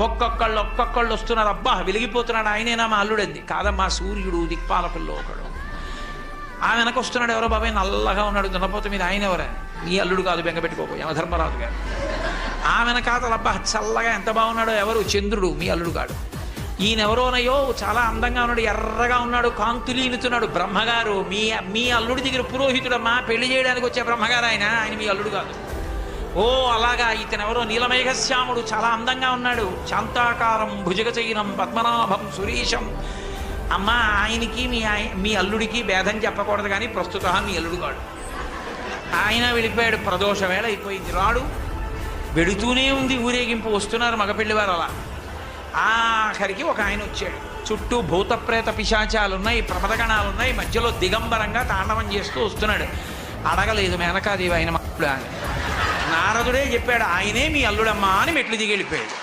ఒక్కొక్కళ్ళు వస్తున్నారు. అబ్బా వెలిగిపోతున్నాడు, ఆయనేనా మా అల్లుడంది. కాదమ్మా, సూర్యుడు దిక్పాలకుల్లో ఒకడు. ఆమె వెనక వస్తున్నాడు, ఎవరో బాబాయ్ నల్లగా ఉన్నాడు దున్నపోత మీద, ఆయన ఎవరా? మీ అల్లుడు కాదు, బెంగపెట్టుకోకు, యమధర్మరాజు గారు. ఆమె కాదు, అబ్బా చల్లగా ఎంత బాగున్నాడో, ఎవరు? చంద్రుడు, మీ అల్లుడు కాడు. ఈయనెవరోనయ్యో చాలా అందంగా ఉన్నాడు, ఎర్రగా ఉన్నాడు, కాంతులీనుతున్నాడు, బ్రహ్మగారు. మీ అల్లుడి దగ్గర పురోహితుడమ్మా, పెళ్లి చేయడానికి వచ్చే బ్రహ్మగారు ఆయన మీ అల్లుడు కాదు. ఓ అలాగా, ఇతనెవరో నీలమేఘశ్యాముడు, చాలా అందంగా ఉన్నాడు, శాంతాకారం భుజగచైనం పద్మనాభం సురీశం. అమ్మా, ఆయనకి మీ అల్లుడికి భేదం చెప్పకూడదు, కానీ ప్రస్తుత మీ అల్లుడు కాడు. ఆయన వెళ్ళిపోయాడు, ప్రదోష వేళ అయిపోయింది, రాడు. వెడుతూనే ఉంది ఊరేగింపు, వస్తున్నారు మగపెళ్లివారు. అలా ఆఖరికి ఒక ఆయన వచ్చాడు, చుట్టూ భూతప్రేత పిశాచాలున్నాయి, ప్రమదగణాలున్నాయి, మధ్యలో దిగంబరంగా తాండవం చేస్తూ వస్తున్నాడు. అడగలేదు మేనకాదేవి ఆయన అల్లుడా అని. నారదుడే చెప్పాడు, ఆయనే మీ అల్లుడమ్మా అని మెట్లు దిగి వెళ్ళిపోయాడు.